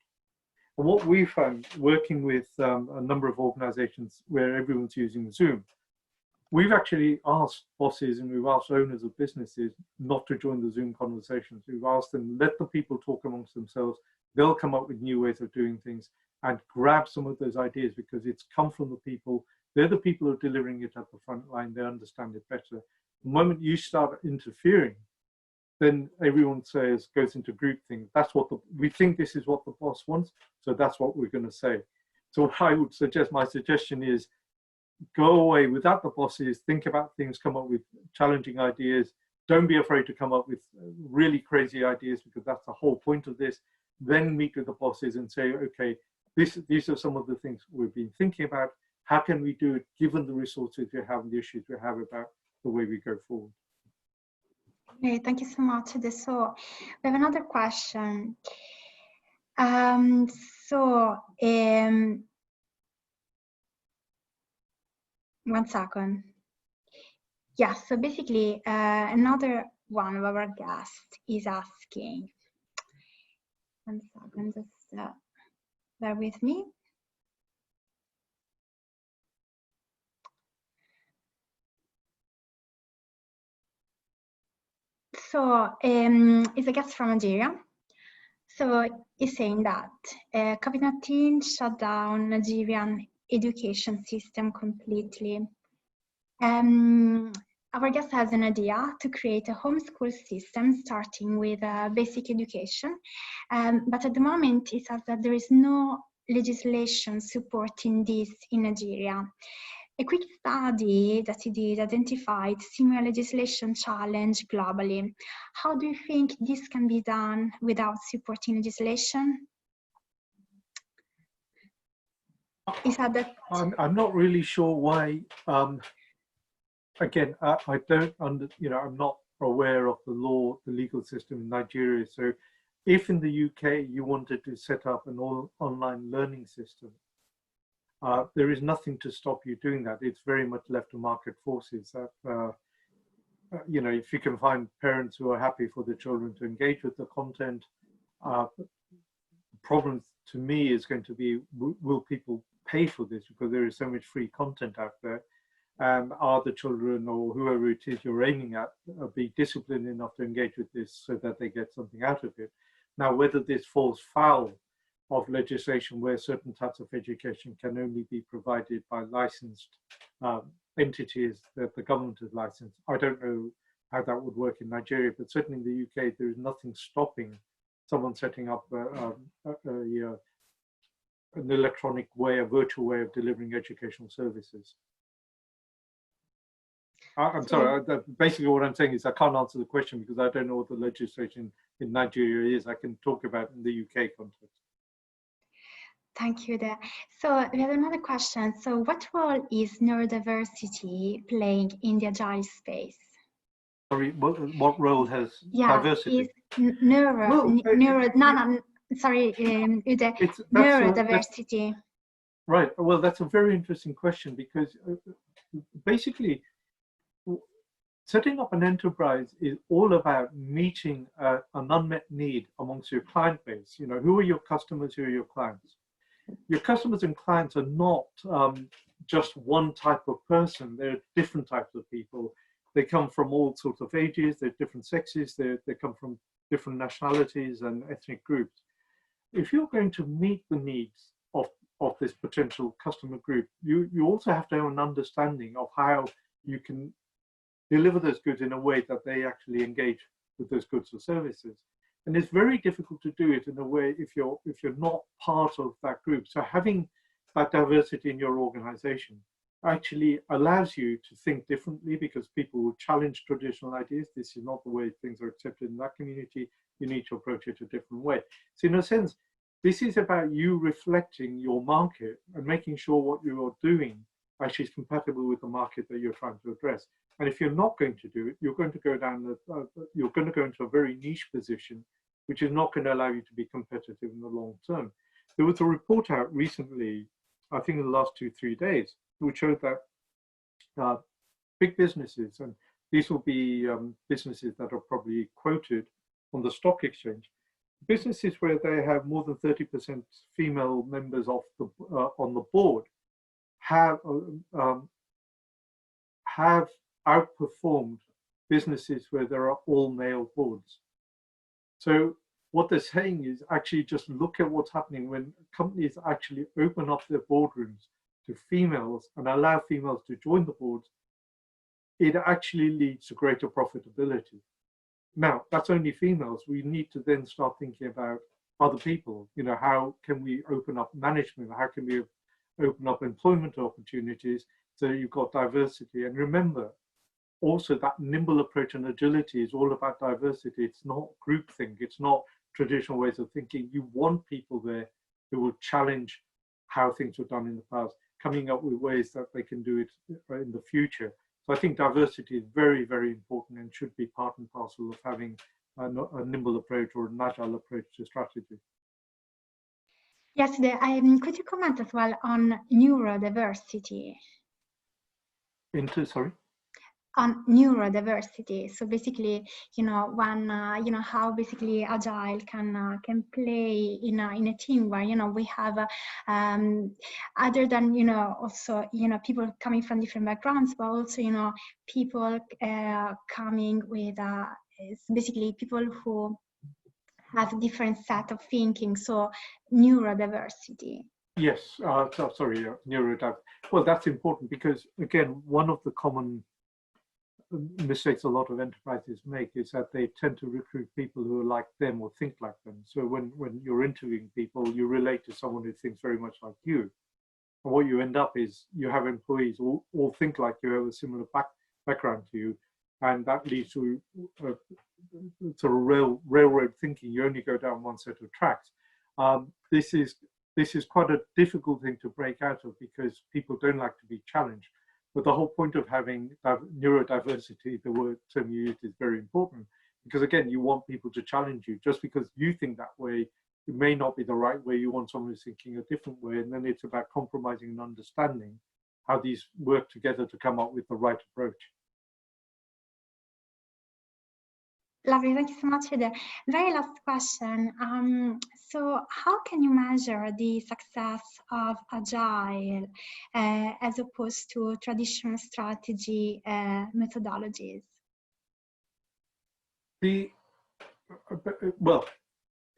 And what we found working with a number of organizations where everyone's using Zoom, we've actually asked bosses and we've asked owners of businesses not to join the Zoom conversations. We've asked them, let the people talk amongst themselves. They'll come up with new ways of doing things and grab some of those ideas because it's come from the people. They're the people who are delivering it at the front line. They understand it better. The moment you start interfering, then everyone goes into group thing. That's what we think this is what the boss wants. So that's what we're going to say. So what I would suggest, my suggestion is go away without the bosses, think about things, come up with challenging ideas. Don't be afraid to come up with really crazy ideas because that's the whole point of this. Then meet with the bosses and say, okay, these are some of the things we've been thinking about. How can we do it given the resources we have and the issues we have about the way we go forward? Okay, thank you so much. So we have another question. One second. Yeah, so basically another one of our guests is asking, one second, just bear with me. So it's a guest from Nigeria. So he's saying that COVID-19 shut down Nigerian education system completely. Our guest has an idea to create a homeschool system starting with basic education. But at the moment, it says that there is no legislation supporting this in Nigeria. A quick study that he did identified similar legislation challenge globally. How do you think this can be done without supporting legislation? Is that I'm not really sure why. Again, I don't I'm not aware of the law, the legal system in Nigeria. So if in the UK you wanted to set up an online learning system, there is nothing to stop you doing that. It's very much left to market forces. That if you can find parents who are happy for their children to engage with the content, the problem to me is going to be, will people pay for this because there is so much free content out there? And are the children or whoever it is you're aiming at be disciplined enough to engage with this so that they get something out of it? Now, whether this falls foul of legislation where certain types of education can only be provided by licensed entities that the government has licensed, I don't know how that would work in Nigeria, but certainly in the UK, there is nothing stopping someone setting up an electronic way, a virtual way of delivering educational services. I'm sorry, basically what I'm saying is I can't answer the question because I don't know what the legislation in Nigeria is. I can talk about in the UK context. Thank you there. So we have another question. So what role is neurodiversity playing in the Agile space? Sorry, what role has diversity? Is neurodiversity. Right, well, that's a very interesting question because basically setting up an enterprise is all about meeting an unmet need amongst your client base. You know, who are your customers, who are your clients? Your customers and clients are not just one type of person. They're different types of people. They come from all sorts of ages, they're different sexes, they come from different nationalities and ethnic groups. If you're going to meet the needs of of this potential customer group, you also have to have an understanding of how you can deliver those goods in a way that they actually engage with those goods or services. And it's very difficult to do it in a way if you're not part of that group. So having that diversity in your organization actually allows you to think differently, because people will challenge traditional ideas. This is not the way things are accepted in that community. You need to approach it a different way. So in a sense, this is about you reflecting your market and making sure what you are doing actually is compatible with the market that you're trying to address. And if you're not going to do it, you're going to go down you're going to go into a very niche position, which is not going to allow you to be competitive in the long term. There was a report out recently, I think in the last 2-3 days, which showed that big businesses, and these will be businesses that are probably quoted on the stock exchange, businesses where they have more than 30% female members of the on the board have outperformed businesses where there are all male boards. So what they're saying is actually just look at what's happening when companies actually open up their boardrooms to females and allow females to join the boards. It actually leads to greater profitability. Now, that's only females. We need to then start thinking about other people. You know, how can we open up management? How can we open up employment opportunities so you've got diversity? And remember, also that nimble approach and agility is all about diversity. It's not groupthink. It's not traditional ways of thinking. You want people there who will challenge how things were done in the past, coming up with ways that they can do it in the future. So I think diversity is very, very important and should be part and parcel of having a nimble approach or an agile approach to strategy. Yes, could you comment as well on neurodiversity? Sorry? On neurodiversity. So basically, you know, when how basically agile can play in a team where, you know, we have other than, you know, also, you know, people coming from different backgrounds, but also, you know, people coming with basically people who have different set of thinking. So neurodiversity. Yes, sorry, neurodiversity. Well, that's important because, again, one of the common mistakes a lot of enterprises make is that they tend to recruit people who are like them or think like them. So when you're interviewing people, you relate to someone who thinks very much like you. And what you end up is you have employees all think like you, have a similar background to you, and that leads to sort of railroad thinking. You only go down one set of tracks. This is quite a difficult thing to break out of because people don't like to be challenged. But the whole point of having neurodiversity, the term you used, is very important because, again, you want people to challenge you. Just because you think that way, it may not be the right way. You want someone who's thinking a different way. And then it's about compromising and understanding how these work together to come up with the right approach. Lovely, thank you so much for the very last question. So how can you measure the success of Agile as opposed to traditional strategy methodologies? Well,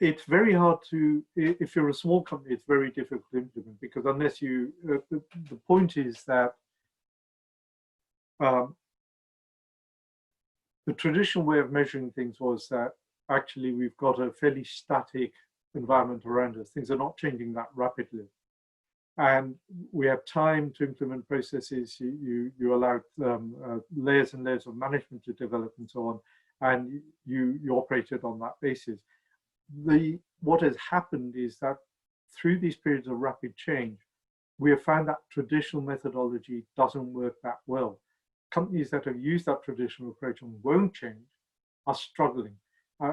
it's very hard to, if you're a small company, it's very difficult to implement because unless you, the point is that the traditional way of measuring things was that actually we've got a fairly static environment around us. Things are not changing that rapidly. And we have time to implement processes. You allow layers and layers of management to develop and so on, and you operated on that basis. What has happened is that through these periods of rapid change, we have found that traditional methodology doesn't work that well. Companies that have used that traditional approach and won't change are struggling.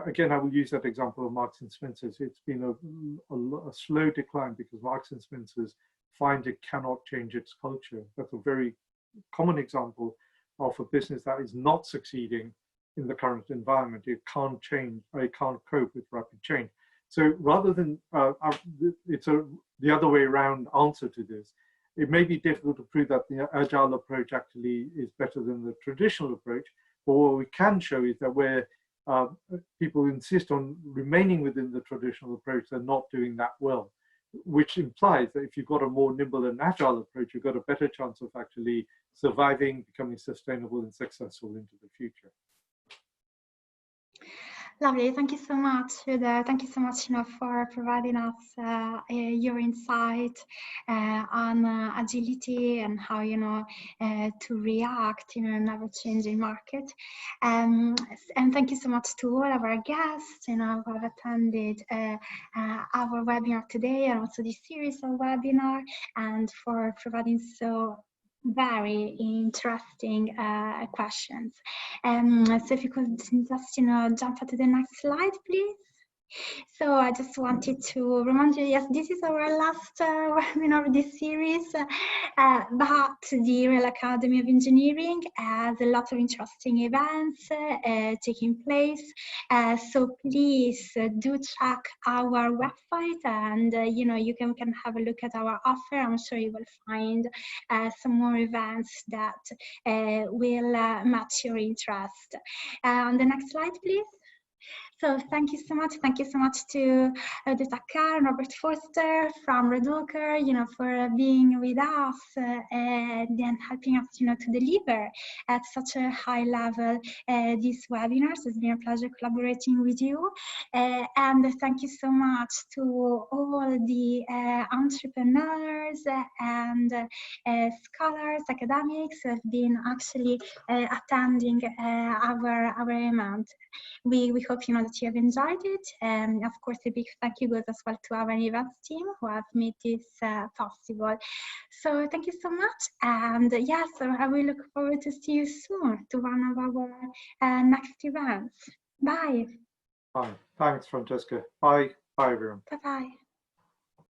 Again, I will use that example of Marks and Spencer's. It's been a slow decline because Marks and Spencer's find it cannot change its culture. That's a very common example of a business that is not succeeding in the current environment. It can't change, it can't cope with rapid change. So rather than, it's the other way around answer to this. It may be difficult to prove that the Agile approach actually is better than the traditional approach, but what we can show is that where people insist on remaining within the traditional approach, they're not doing that well. which implies that if you've got a more nimble and agile approach, you've got a better chance of actually surviving, becoming sustainable and successful into the future. Lovely. Thank you so much. Thank you so much, for providing us your insight on agility and how, to react in an ever-changing market. And thank you so much to all of our guests, who have attended our webinar today, and also this series of webinar, and for providing so very interesting questions. So if you could just, jump to the next slide, please. So I just wanted to remind you, yes, this is our last webinar of this series, but the Real Academy of Engineering has a lot of interesting events taking place. So please do check our website, and you can have a look at our offer. I'm sure you will find some more events that will match your interest. On the next slide, please. So thank you so much. Thank you so much to Dr. Carr and Robert Foster from Redulker, for being with us and helping us, to deliver at such a high level these webinars. It's been a pleasure collaborating with you. And thank you so much to all the entrepreneurs and scholars, academics who have been actually attending our event. We hope that you have enjoyed it, and of course a big thank you goes as well to our events team who have made this possible. So thank you so much, and yes, I will look forward to see you soon to one of our next events. Bye. Bye. Thanks, Francesca. Bye. Bye, everyone. Bye bye.